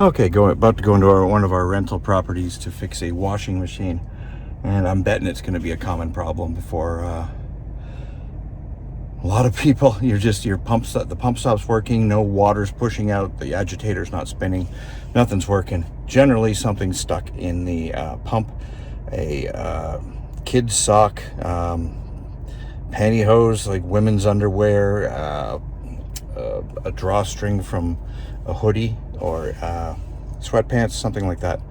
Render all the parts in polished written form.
Okay, about to go into one of our rental properties to fix a washing machine, and I'm betting it's going to be a common problem for a lot of people. The pump stops working, no water's pushing out, the agitator's not spinning, nothing's working. Generally, something's stuck in the pump. A kid's sock, pantyhose, like women's underwear, a drawstring from a hoodie or sweatpants, something like that.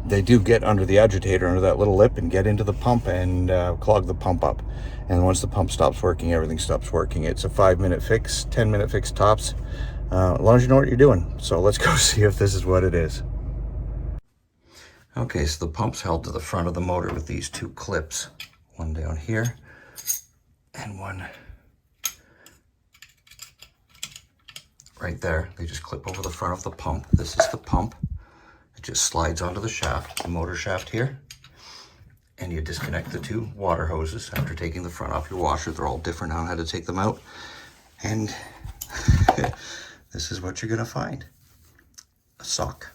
They do get under the agitator, under that little lip, and get into the pump and clog the pump up. And once the pump stops working, everything stops working. It's a 5-minute fix, 10-minute fix tops, as long as you know what you're doing. So let's go see if this is what it is. Okay, so the pump's held to the front of the motor with these two clips, one down here and one right there. They just clip over the front of the pump. This is the pump. It just slides onto the shaft, the motor shaft here, and you disconnect the two water hoses after taking the front off your washer. They're all different on how to take them out, and this is what you're gonna find: a sock.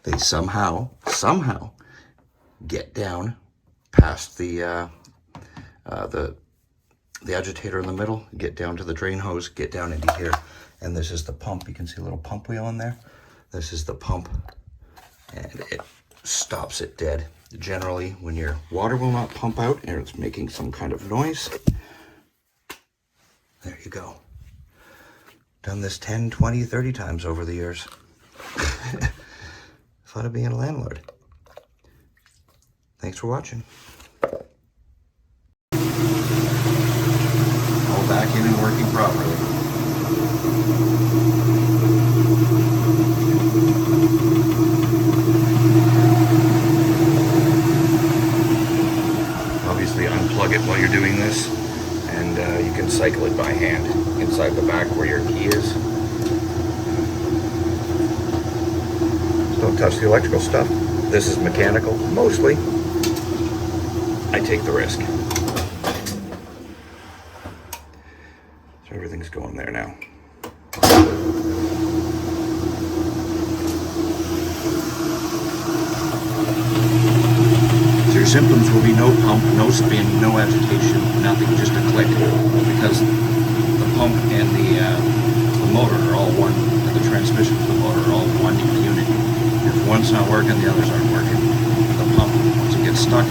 They somehow get down past the agitator in the middle, get down to the drain hose, get down into here, and this is the pump. You can see a little pump wheel in there. This is the pump, and it stops it dead. Generally, when your water will not pump out and it's making some kind of noise, there you go. Done this 10, 20, 30 times over the years. Fun of being a landlord. Thanks for watching. All back in and working properly. Obviously unplug it while you're doing this, and you can cycle it by hand inside the back where your key is. Don't touch the electrical stuff. This is mechanical, mostly. I take the risk. So everything's going there now. So your symptoms will be no pump, no spin, no agitation, nothing, just a click. Because the pump and the motor are all one, and the transmission for the motor are all one unit. If one's not working, the others aren't working. The pump, once it gets stuck,